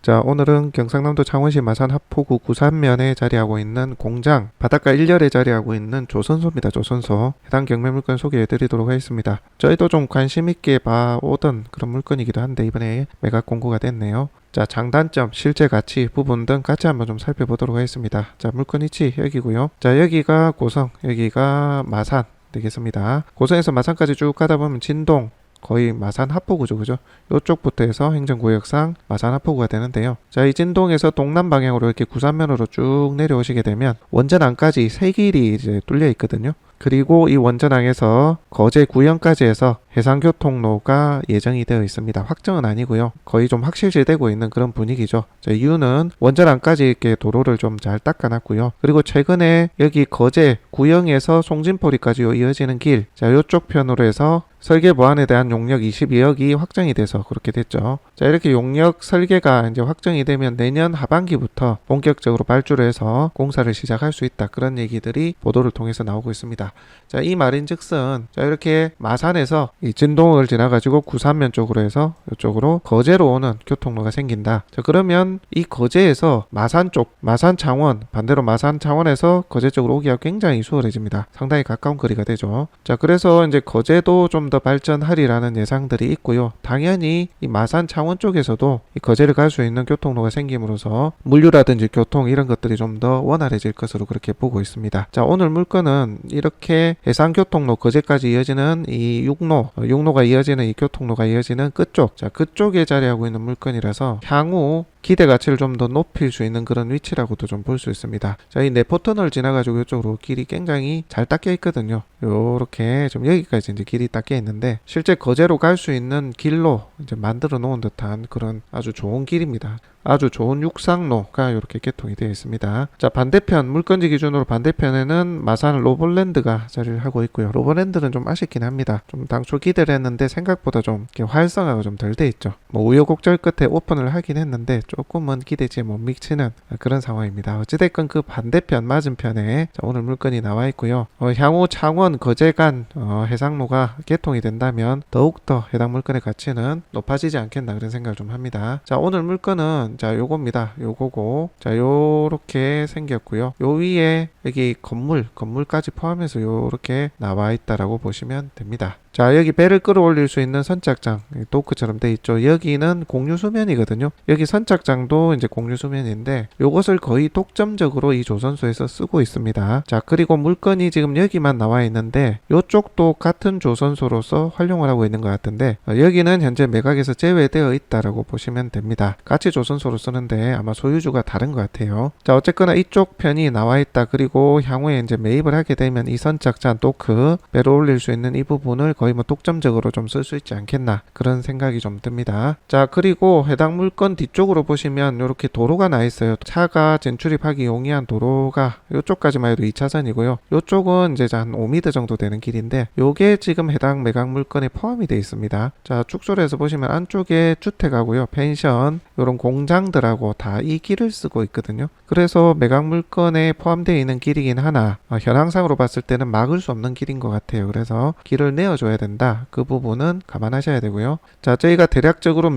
자, 오늘은 경상남도 창원시 마산 하포구 구산면에 자리하고 있는 공장 바닷가 1열에 자리하고 있는 조선소입니다. 조선소. 해당 경매 물건 소개해 드리도록 하겠습니다. 저희도 좀 관심 있게 봐오던 그런 물건이기도 한데 이번에 매각 공고가 됐네요. 자, 장단점, 실제 가치 부분 등 같이 한번 좀 살펴보도록 하겠습니다. 자, 물건 위치 여기고요. 자, 여기가 고성, 여기가 마산 되겠습니다. 고성에서 마산까지 쭉 가다 보면 진동, 거의 마산 하포구죠, 그죠? 이쪽부터 해서 행정구역상 마산 하포구가 되는데요. 자, 이 진동에서 동남 방향으로 이렇게 구산면으로 쭉 내려오시게 되면 원전항까지 세 길이 이제 뚫려 있거든요. 그리고 이 원전항에서 거제 구형까지 해서 해상교통로가 예정이 되어 있습니다. 확정은 아니고요. 거의 좀 확실시되고 있는 그런 분위기죠. 자, 이유는 원전항까지 이렇게 도로를 좀 잘 닦아놨고요. 그리고 최근에 여기 거제 구형에서 송진포리까지 이어지는 길, 자, 이쪽 편으로 해서 설계 보안에 대한 용역 22억이 확정이 돼서 그렇게 됐죠. 자, 이렇게 용역 설계가 이제 확정이 되면 내년 하반기부터 본격적으로 발주를 해서 공사를 시작할 수 있다. 그런 얘기들이 보도를 통해서 나오고 있습니다. 자, 이 말인즉슨 자, 이렇게 마산에서 이 진동을 지나가지고 구산면 쪽으로 해서 이쪽으로 거제로 오는 교통로가 생긴다. 자, 그러면 이 거제에서 마산 쪽, 마산 창원, 반대로 마산 창원에서 거제 쪽으로 오기가 굉장히 수월해집니다. 상당히 가까운 거리가 되죠. 자, 그래서 이제 거제도 좀 더 발전하리라는 예상들이 있고요. 당연히 이 마산 창원 쪽에서도 이 거제를 갈 수 있는 교통로가 생김으로써 물류라든지 교통 이런 것들이 좀 더 원활해질 것으로 그렇게 보고 있습니다. 자, 오늘 물건은 이렇게 해상교통로 거제까지 이어지는 이 육로가 이어지는 이 교통로가 이어지는 끝쪽, 자, 그쪽에 자리하고 있는 물건이라서 향후 기대 가치를 좀 더 높일 수 있는 그런 위치라고도 좀 볼 수 있습니다. 자, 이 내포터널 지나가지고 이쪽으로 길이 굉장히 잘 닦여 있거든요. 요렇게 좀 여기까지 이제 길이 닦여 있는데 실제 거제로 갈 수 있는 길로 이제 만들어 놓은 듯한 그런 아주 좋은 길입니다. 아주 좋은 육상로가 이렇게 개통이 되어 있습니다. 자, 반대편 물건지 기준으로 반대편에는 마산 로볼랜드가 자리를 하고 있고요. 로볼랜드는 좀 아쉽긴 합니다. 좀 당초 기대를 했는데 생각보다 좀 활성화가 좀 덜 돼 있죠. 뭐 우여곡절 끝에 오픈을 하긴 했는데 조금은 기대치에 못 미치는 그런 상황입니다. 어찌됐건 그 반대편 맞은편에 자, 오늘 물건이 나와 있고요. 향후 창원 거제 간 해상로가 개통이 된다면 더욱더 해당 물건의 가치는 높아지지 않겠나 그런 생각을 좀 합니다. 자, 오늘 물건은 자, 요겁니다. 요거고, 자, 요렇게 생겼고요. 요 위에 여기 건물까지 포함해서 요렇게 나와 있다라고 보시면 됩니다. 자, 여기 배를 끌어올릴 수 있는 선착장, 도크처럼 돼 있죠. 여기는 공유수면이거든요. 여기 선착장도 이제 공유수면인데 요것을 거의 독점적으로 이 조선소에서 쓰고 있습니다. 자, 그리고 물건이 지금 여기만 나와 있는데 요쪽도 같은 조선소로서 활용을 하고 있는 것 같은데 여기는 현재 매각에서 제외되어 있다라고 보시면 됩니다. 같이 조선소로 쓰는데 아마 소유주가 다른 것 같아요. 자, 어쨌거나 이쪽 편이 나와 있다. 그리고 향후에 이제 매입을 하게 되면 이 선착장, 도크, 배를 올릴 수 있는 이 부분을 거의 뭐 독점적으로 좀 쓸 수 있지 않겠나 그런 생각이 좀 듭니다. 자, 그리고 해당 물건 뒤쪽으로 보시면 이렇게 도로가 나 있어요. 차가 진출입하기 용이한 도로가 이쪽까지만 해도 2차선이고요. 이쪽은 이제 한 5m 정도 되는 길인데 요게 지금 해당 매각 물건에 포함이 되어 있습니다. 자, 축소를 해서 보시면 안쪽에 주택하고요, 펜션, 이런 공장들하고 다 이 길을 쓰고 있거든요. 그래서 매각 물건에 포함되어 있는 길이긴 하나 현황상으로 봤을 때는 막을 수 없는 길인 것 같아요. 그래서 길을 내어줘야 된다. 그 부분은 감안하셔야 되고요. 자, 저희가 대략적으로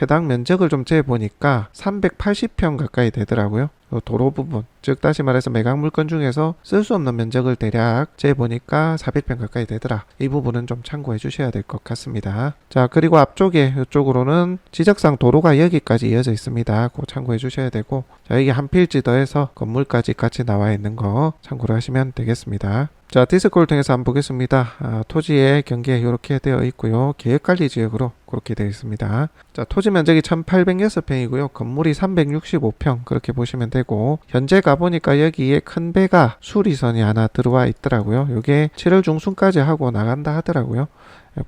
해당 면적을 좀 재보니까 380평 가까이 되더라고요. 도로 부분, 즉 다시 말해서 매각 물건 중에서 쓸 수 없는 면적을 대략 재보니까 400평 가까이 되더라. 이 부분은 좀 참고해 주셔야 될 것 같습니다. 자, 그리고 앞쪽에 이쪽으로는 지적상 도로가 여기까지 이어져 있습니다. 그거 참고해 주셔야 되고, 자, 이게 한 필지 더해서 건물까지 같이 나와 있는 거 참고를 하시면 되겠습니다. 자, 디스콜을 통해서 한번 보겠습니다. 토지의 경계 이렇게 되어 있고요. 계획관리 지역으로 그렇게 되어 있습니다. 자, 토지 면적이 1806평이고요. 건물이 365평 그렇게 보시면 되고, 현재 가보니까 여기에 큰 배가 수리선이 하나 들어와 있더라고요. 이게 7월 중순까지 하고 나간다 하더라고요.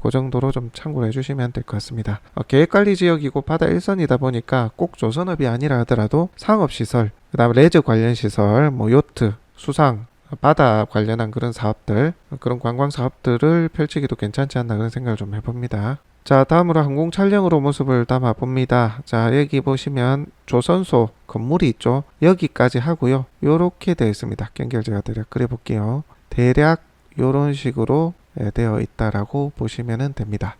그 정도로 좀 참고를 해주시면 될 것 같습니다. 계획관리 지역이고 바다 일선이다 보니까 꼭 조선업이 아니라 하더라도 상업시설, 그 다음에 레저 관련 시설, 뭐 요트, 수상, 바다 관련한 그런 사업들, 그런 관광 사업들을 펼치기도 괜찮지 않나 그런 생각을 좀 해봅니다. 자, 다음으로 항공 촬영으로 모습을 담아 봅니다. 자, 여기 보시면 조선소 건물이 있죠. 여기까지 하고요. 요렇게 되어 있습니다. 경계를 제가 대략 그려볼게요. 대략 요런 식으로 되어 있다라고 보시면 됩니다.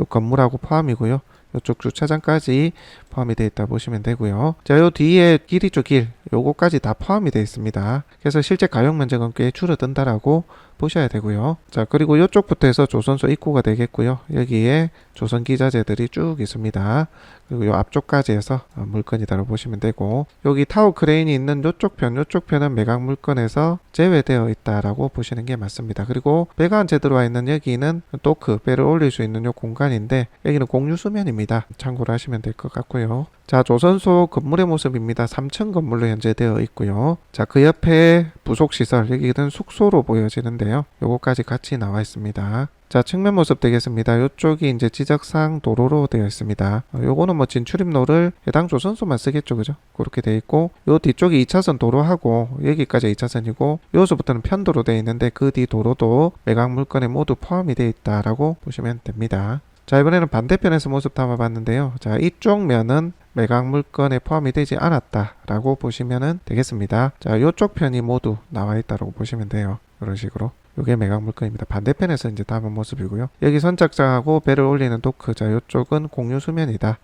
요 건물하고 포함이고요. 이쪽 주차장까지 포함이 되어 있다 보시면 되고요. 자, 요 뒤에 길이죠, 길. 요거까지 다 포함이 되어 있습니다. 그래서 실제 가용 면적은 꽤 줄어든다라고 보셔야 되고요. 자, 그리고 이쪽부터 해서 조선소 입구가 되겠고요. 여기에 조선 기자재들이 쭉 있습니다. 그리고 요 앞쪽까지 해서 물건이다라고 보시면 되고, 여기 타워 크레인이 있는 요쪽 편은 매각 물건에서 제외되어 있다라고 보시는 게 맞습니다. 그리고 배가 안 제대로 있는 여기는 도크, 배를 올릴 수 있는 요 공간인데, 여기는 공유 수면입니다. 참고를 하시면 될 것 같고요. 자, 조선소 건물의 모습입니다. 3층 건물로 현재 되어 있고요. 자, 그 옆에 부속시설, 여기는 숙소로 보여지는데요. 요거까지 같이 나와 있습니다. 자, 측면 모습 되겠습니다. 요쪽이 이제 지적상 도로로 되어 있습니다. 요거는 뭐 진출입로를 해당 조선소만 쓰겠죠, 그죠? 그렇게 되어 있고, 요 뒤쪽이 2차선 도로하고, 여기까지 2차선이고, 요서부터는 편도로 되어 있는데, 그 뒤 도로도 매각 물건에 모두 포함이 되어 있다라고 보시면 됩니다. 자, 이번에는 반대편에서 모습 담아봤는데요. 자, 이쪽 면은 매각 물건에 포함이 되지 않았다라고 보시면 되겠습니다. 자, 이쪽 편이 모두 나와 있다고 보시면 돼요. 이런 식으로. 이게 매각 물건입니다. 반대편에서 이제 담은 모습이고요. 여기 선착장하고 배를 올리는 도크. 자, 이쪽은 공유 수면이다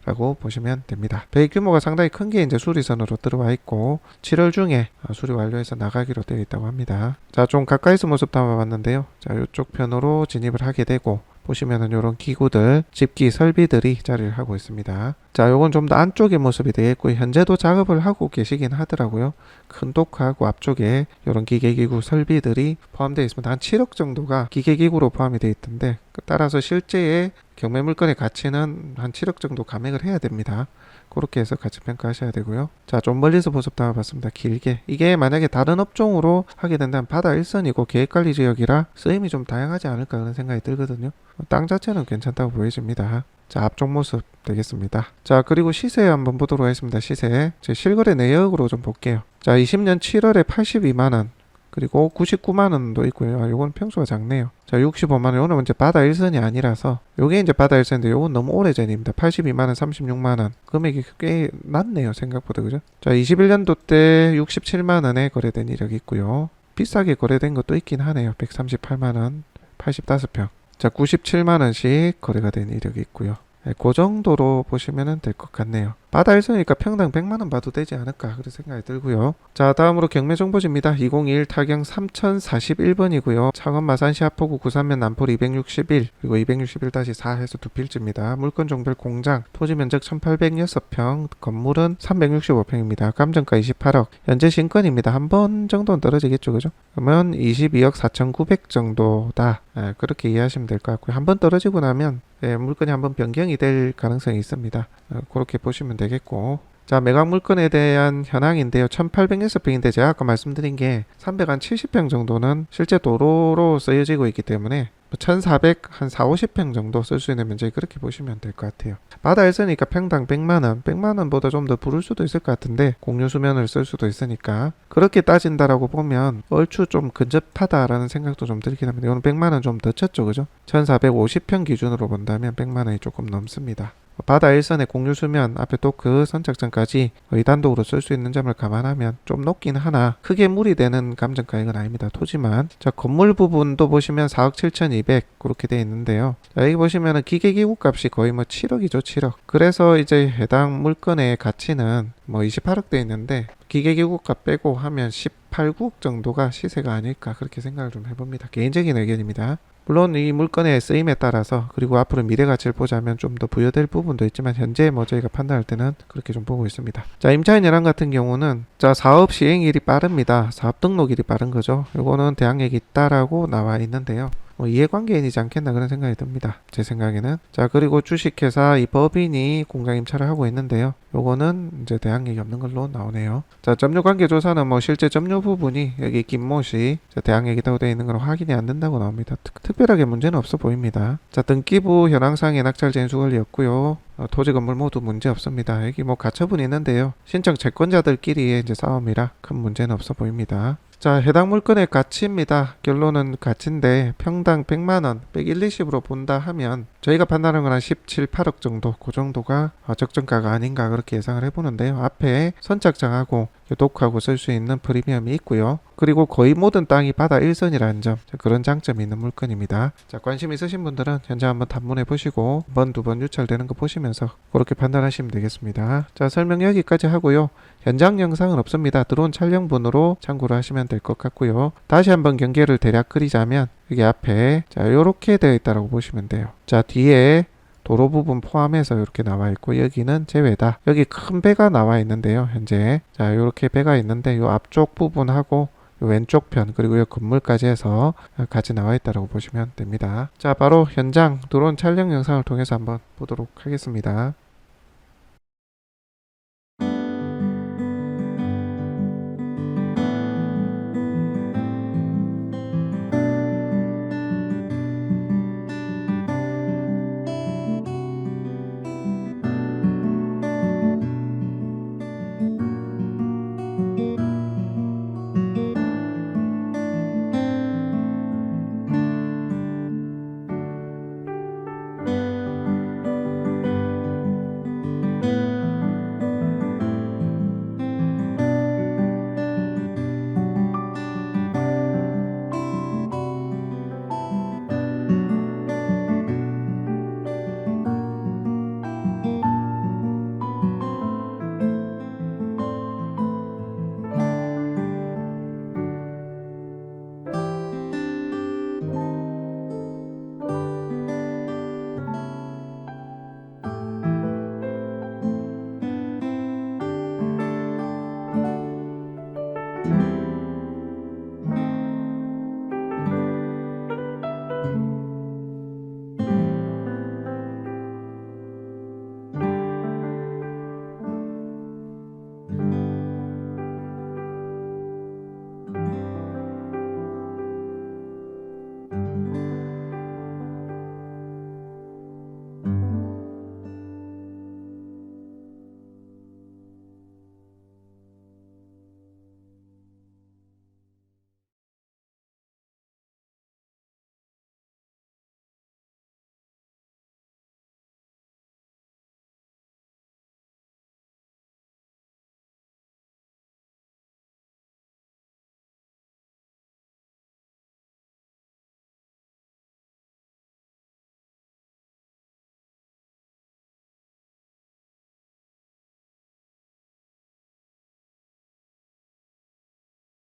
라고 보시면 됩니다. 배 규모가 상당히 큰 게 이제 수리선으로 들어와 있고 7월 중에 수리 완료해서 나가기로 되어 있다고 합니다. 자, 좀 가까이서 모습 담아봤는데요. 자, 이쪽 편으로 진입을 하게 되고 보시면은 이런 기구들, 집기 설비들이 자리를 하고 있습니다. 자, 요건 좀 더 안쪽의 모습이 되겠고 현재도 작업을 하고 계시긴 하더라고요. 큰 도크하고 앞쪽에 이런 기계기구 설비들이 포함되어 있습니다. 한 7억 정도가 기계기구로 포함이 되어 있던데 따라서 실제의 경매 물건의 가치는 한 7억 정도 감액을 해야 됩니다. 그렇게 해서 같이 평가하셔야 되고요. 자, 좀 멀리서 모습 담아봤습니다. 길게. 이게 만약에 다른 업종으로 하게 된다면 바다 일선이고 계획관리 지역이라 쓰임이 좀 다양하지 않을까 그런 생각이 들거든요. 땅 자체는 괜찮다고 보여집니다. 자, 앞쪽 모습 되겠습니다. 자, 그리고 시세 한번 보도록 하겠습니다. 시세. 제 실거래 내역으로 좀 볼게요. 자, 20년 7월에 82만원. 그리고 99만원도 있고요. 요건 평수가 작네요. 자, 65만원. 요거는 이제 바다 일선이 아니라서 요게 이제 바다 일선인데 요건 너무 오래전입니다. 82만원, 36만원. 금액이 꽤 낮네요. 생각보다. 그죠? 자, 21년도 때 67만원에 거래된 이력이 있고요. 비싸게 거래된 것도 있긴 하네요. 138만원, 85평. 자, 97만원씩 거래가 된 이력이 있고요. 네, 그 정도로 보시면 될 것 같네요. 바다 일선이니까 평당 100만원 봐도 되지 않을까 그런 생각이 들고요. 자, 다음으로 경매정보지입니다. 2021 타경 3041번이고요. 창원 마산시 하포구 구산면 남포 261 그리고 261-4 해서 두 필지입니다. 물건 종별 공장 토지 면적 1806평 건물은 365평입니다. 감정가 28억 현재 신건입니다. 한 번 정도는 떨어지겠죠, 그죠? 그러면 22억 4,900 정도다. 그렇게 이해하시면 될 것 같고요. 한 번 떨어지고 나면 물건이 한번 변경이 될 가능성이 있습니다. 그렇게 보시면 되겠고, 자, 매각 물건에 대한 현황인데요. 1806평인데 제가 아까 말씀드린 게 370평 정도는 실제 도로로 쓰여지고 있기 때문에 1400, 한 4, 50평 정도 쓸 수 있는 면적이 그렇게 보시면 될 것 같아요. 바다에 쓰니까 평당 100만원, 100만원보다 좀 더 부를 수도 있을 것 같은데 공유 수면을 쓸 수도 있으니까 그렇게 따진다라고 보면 얼추 좀 근접하다라는 생각도 좀 들긴 합니다. 이거는 100만원 좀 더 쳤죠, 그죠? 1450평 기준으로 본다면 100만원이 조금 넘습니다. 바다 일선의 공유 수면 앞에 또 그 선착장까지 단독으로 쓸 수 있는 점을 감안하면 좀 높긴 하나 크게 무리 되는 감정가액은 아닙니다. 토지만. 자, 건물 부분도 보시면 4억 7,200 그렇게 되어 있는데요. 자, 여기 보시면은 기계기구 값이 거의 뭐 7억이죠, 7억. 그래서 이제 해당 물건의 가치는 뭐 28억 되어 있는데 기계기구 값 빼고 하면 18, 9억 정도가 시세가 아닐까 그렇게 생각을 좀 해봅니다. 개인적인 의견입니다. 물론 이 물건의 쓰임에 따라서 그리고 앞으로 미래 가치를 보자면 좀 더 부여될 부분도 있지만 현재 뭐 저희가 판단할 때는 그렇게 좀 보고 있습니다. 자, 임차인 연한 같은 경우는 자, 사업 시행일이 빠릅니다. 사업 등록일이 빠른 거죠. 요거는 대항력이 있다라고 나와 있는데요. 이해관계인이지 않겠나 그런 생각이 듭니다. 제 생각에는. 자, 그리고 주식회사 이 법인이 공장 임차를 하고 있는데요. 요거는 이제 대항력이 없는 걸로 나오네요. 자, 점유관계조사는 뭐 실제 점유 부분이 여기 김모씨 대항력이 있다고 되어 있는 건 확인이 안 된다고 나옵니다. 특별하게 문제는 없어 보입니다. 자, 등기부 현황상의 낙찰 전수 권리였고요. 토지 건물 모두 문제 없습니다. 여기 뭐 가처분이 있는데요. 신청 채권자들끼리의 이제 싸움이라 큰 문제는 없어 보입니다. 자, 해당 물건의 가치입니다. 결론은 가치인데 평당 100만원, 120으로 본다 하면 저희가 판단하는 건 한 17, 8억 정도, 그 정도가 적정가가 아닌가 그렇게 예상을 해보는데요. 앞에 선착장하고 도크하고 쓸 수 있는 프리미엄이 있고요. 그리고 거의 모든 땅이 바다 1선이라는 점, 그런 장점이 있는 물건입니다. 자, 관심 있으신 분들은 현장 한번 탐문해 보시고 한 번, 두 번 유찰되는 거 보시면서 그렇게 판단하시면 되겠습니다. 자, 설명 여기까지 하고요. 현장 영상은 없습니다. 드론 촬영분으로 참고를 하시면 될 것 같고요. 다시 한번 경계를 대략 그리자면 여기 앞에 자, 요렇게 되어 있다고 보시면 돼요. 자, 뒤에 도로 부분 포함해서 이렇게 나와 있고 여기는 제외다. 여기 큰 배가 나와 있는데요. 현재 자, 이렇게 배가 있는데 요 앞쪽 부분하고 요 왼쪽 편 그리고 요 건물까지 해서 같이 나와 있다고 보시면 됩니다. 자, 바로 현장 드론 촬영 영상을 통해서 한번 보도록 하겠습니다.